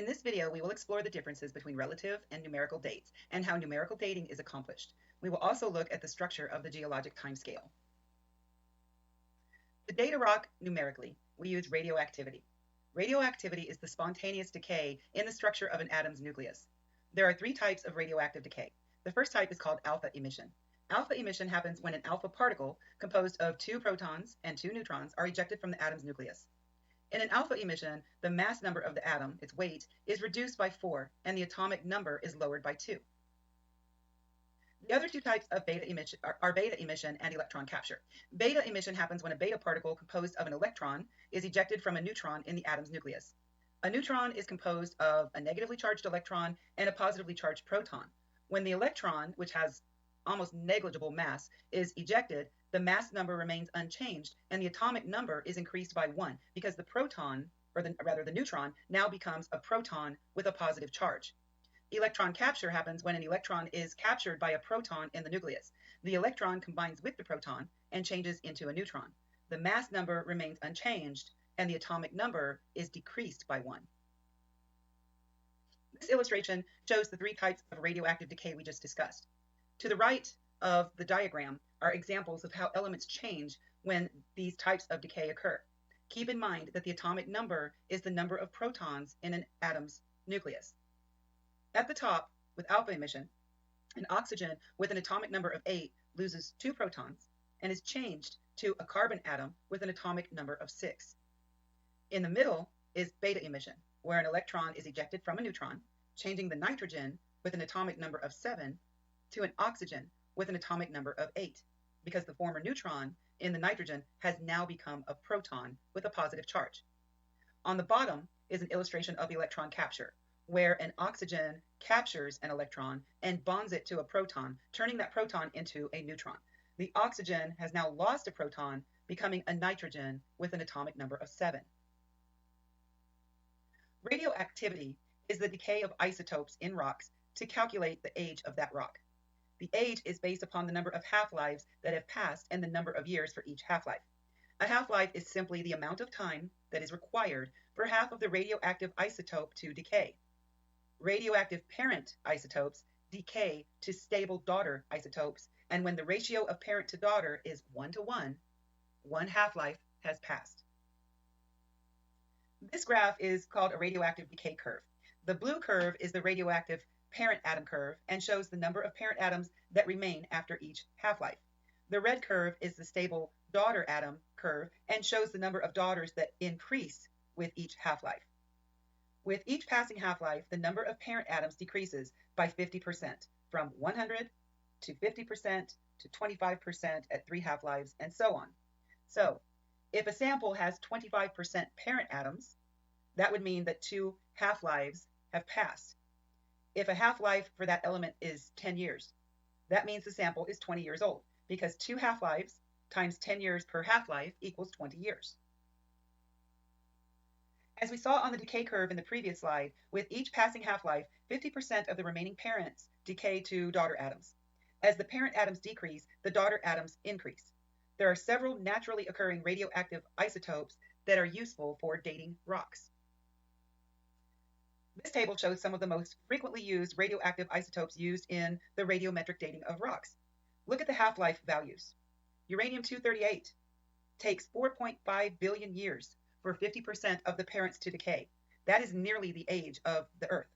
In this video, we will explore the differences between relative and numerical dates and how numerical dating is accomplished. We will also look at the structure of the geologic timescale. To date a rock numerically, we use radioactivity. Radioactivity is the spontaneous decay in the structure of an atom's nucleus. There are three types of radioactive decay. The first type is called alpha emission. Alpha emission happens when an alpha particle composed of 2 protons and 2 neutrons are ejected from the atom's nucleus. In an alpha emission, the mass number of the atom, its weight, is reduced by 4 and the atomic number is lowered by 2. The other two types of beta emission are beta emission and electron capture. Beta emission happens when a beta particle composed of an electron is ejected from a neutron in the atom's nucleus. A neutron is composed of a negatively charged electron and a positively charged proton. When the electron, which has almost negligible mass, is ejected, the mass number remains unchanged and the atomic number is increased by 1 because the proton, or the neutron, now becomes a proton with a positive charge. Electron capture happens when an electron is captured by a proton in the nucleus. The electron combines with the proton and changes into a neutron. The mass number remains unchanged and the atomic number is decreased by 1. This illustration shows the three types of radioactive decay we just discussed. To the right of the diagram are examples of how elements change when these types of decay occur. Keep in mind that the atomic number is the number of protons in an atom's nucleus. At the top, with alpha emission, an oxygen with an atomic number of 8 loses 2 protons and is changed to a carbon atom with an atomic number of 6. In the middle is beta emission, where an electron is ejected from a neutron, changing the nitrogen with an atomic number of 7 to an oxygen with an atomic number of 8, because the former neutron in the nitrogen has now become a proton with a positive charge. On the bottom is an illustration of electron capture, where an oxygen captures an electron and bonds it to a proton, turning that proton into a neutron. The oxygen has now lost a proton, becoming a nitrogen with an atomic number of 7. Radioactivity is the decay of isotopes in rocks to calculate the age of that rock. The age is based upon the number of half-lives that have passed and the number of years for each half-life. A half-life is simply the amount of time that is required for half of the radioactive isotope to decay. Radioactive parent isotopes decay to stable daughter isotopes, and when the ratio of parent to daughter is 1 to 1, one half-life has passed. This graph is called a radioactive decay curve. The blue curve is the radioactive parent atom curve and shows the number of parent atoms that remain after each half-life. The red curve is the stable daughter atom curve and shows the number of daughters that increase with each half-life. With each passing half-life, the number of parent atoms decreases by 50%, from 100 to 50% to 25% at 3 half-lives, and so on. So, if a sample has 25% parent atoms, that would mean that 2 half-lives have passed. If a half-life for that element is 10 years, that means the sample is 20 years old, because 2 half-lives times 10 years per half-life equals 20 years. As we saw on the decay curve in the previous slide, with each passing half-life, 50% of the remaining parents decay to daughter atoms. As the parent atoms decrease, the daughter atoms increase. There are several naturally occurring radioactive isotopes that are useful for dating rocks. This table shows some of the most frequently used radioactive isotopes used in the radiometric dating of rocks. Look at the half-life values. Uranium-238 takes 4.5 billion years for 50% of the parents to decay. That is nearly the age of the Earth.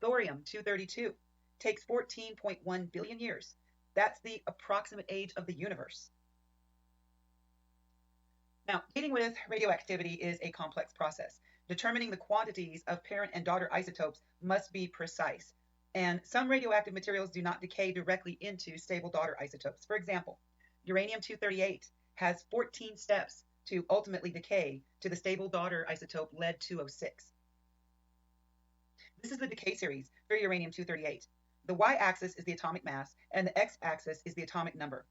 Thorium-232 takes 14.1 billion years. That's the approximate age of the universe. Now, dating with radioactivity is a complex process. Determining the quantities of parent and daughter isotopes must be precise, and some radioactive materials do not decay directly into stable daughter isotopes. For example, uranium-238 has 14 steps to ultimately decay to the stable daughter isotope lead-206. This is the decay series for uranium-238. The y-axis is the atomic mass, and the x-axis is the atomic number.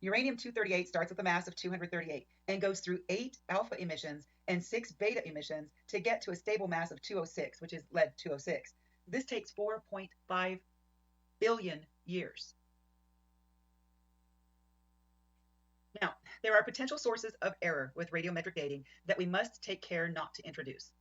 Uranium-238 starts with a mass of 238 and goes through 8 alpha emissions and 6 beta emissions to get to a stable mass of 206, which is lead-206. This takes 4.5 billion years. Now, there are potential sources of error with radiometric dating that we must take care not to introduce.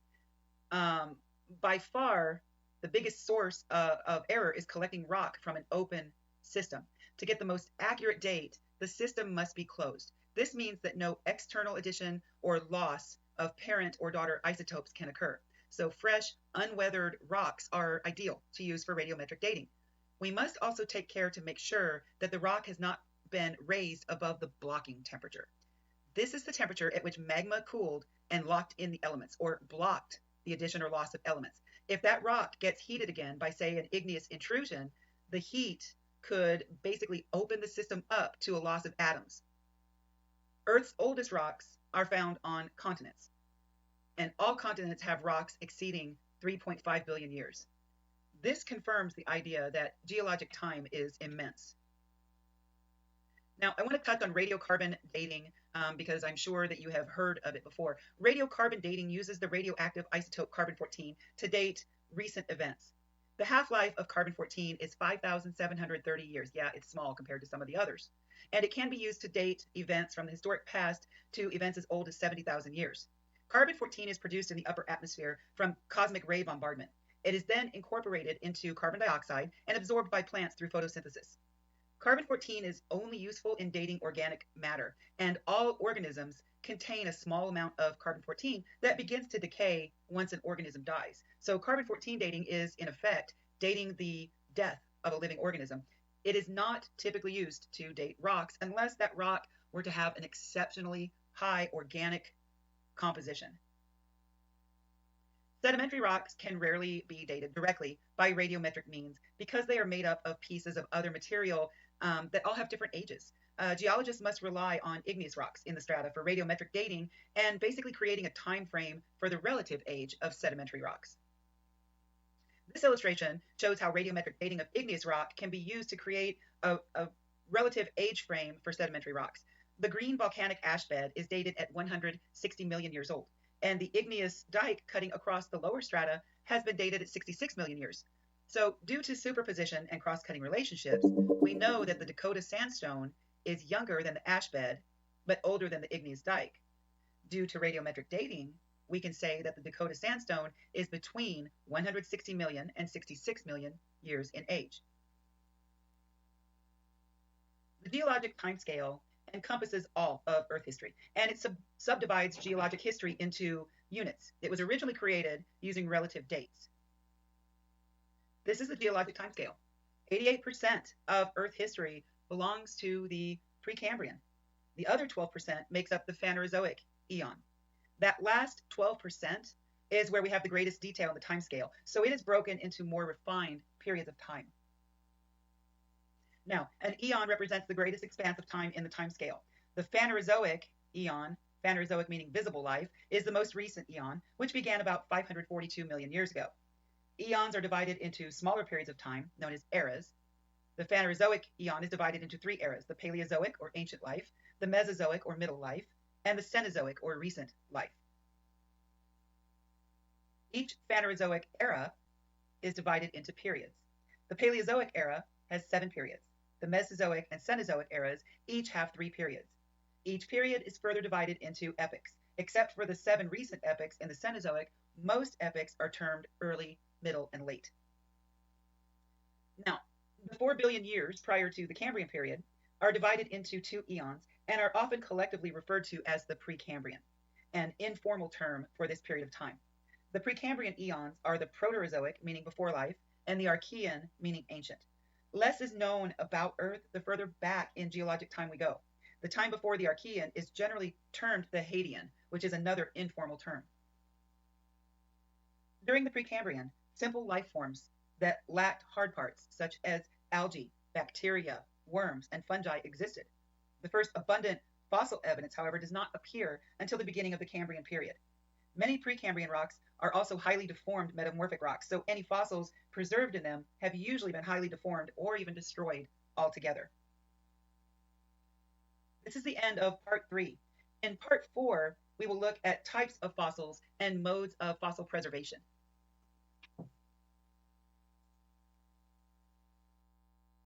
By far, the biggest source of error is collecting rock from an open system. To get the most accurate date, the system must be closed. This means that no external addition or loss of parent or daughter isotopes can occur. So fresh, unweathered rocks are ideal to use for radiometric dating. We must also take care to make sure that the rock has not been raised above the blocking temperature. This is the temperature at which magma cooled and locked in the elements, or blocked the addition or loss of elements. If that rock gets heated again by, say, an igneous intrusion, the heat could basically open the system up to a loss of atoms. Earth's oldest rocks are found on continents, and all continents have rocks exceeding 3.5 billion years. This confirms the idea that geologic time is immense. Now, I want to touch on radiocarbon dating because I'm sure that you have heard of it before. Radiocarbon dating uses the radioactive isotope carbon-14 to date recent events. The half-life of carbon-14 is 5,730 years. Yeah, it's small compared to some of the others. And it can be used to date events from the historic past to events as old as 70,000 years. Carbon-14 is produced in the upper atmosphere from cosmic ray bombardment. It is then incorporated into carbon dioxide and absorbed by plants through photosynthesis. Carbon-14 is only useful in dating organic matter, and all organisms contain a small amount of carbon-14 that begins to decay once an organism dies. So carbon-14 dating is, in effect, dating the death of a living organism. It is not typically used to date rocks unless that rock were to have an exceptionally high organic composition. Sedimentary rocks can rarely be dated directly by radiometric means because they are made up of pieces of other material that all have different ages. Geologists must rely on igneous rocks in the strata for radiometric dating and basically creating a time frame for the relative age of sedimentary rocks. This illustration shows how radiometric dating of igneous rock can be used to create a relative age frame for sedimentary rocks. The green volcanic ash bed is dated at 160 million years old, and the igneous dike cutting across the lower strata has been dated at 66 million years. So due to superposition and cross-cutting relationships, we know that the Dakota sandstone is younger than the ash bed, but older than the igneous dike. Due to radiometric dating, we can say that the Dakota sandstone is between 160 million and 66 million years in age. The geologic timescale encompasses all of Earth history, and it subdivides geologic history into units. It was originally created using relative dates. This is the geologic timescale. 88% of Earth history belongs to the Precambrian. The other 12% makes up the Phanerozoic eon. That last 12% is where we have the greatest detail in the timescale, so it is broken into more refined periods of time. Now, an eon represents the greatest expanse of time in the timescale. The Phanerozoic eon, Phanerozoic meaning visible life, is the most recent eon, which began about 542 million years ago. Eons are divided into smaller periods of time, known as eras. The Phanerozoic eon is divided into three eras: the Paleozoic, or ancient life, the Mesozoic, or middle life, and the Cenozoic, or recent life. Each Phanerozoic era is divided into periods. The Paleozoic era has 7 periods. The Mesozoic and Cenozoic eras each have 3 periods. Each period is further divided into epochs. Except for the 7 recent epochs in the Cenozoic, most epochs are termed early, middle, and late. Now, the 4 billion years prior to the Cambrian period are divided into 2 eons and are often collectively referred to as the Precambrian, an informal term for this period of time. The Precambrian eons are the Proterozoic, meaning before life, and the Archean, meaning ancient. Less is known about Earth the further back in geologic time we go. The time before the Archean is generally termed the Hadean, which is another informal term. During the Precambrian, simple life forms that lacked hard parts, such as algae, bacteria, worms, and fungi existed. The first abundant fossil evidence, however, does not appear until the beginning of the Cambrian period. Many Precambrian rocks are also highly deformed metamorphic rocks, so any fossils preserved in them have usually been highly deformed or even destroyed altogether. This is the end of part 3. In part 4, we will look at types of fossils and modes of fossil preservation.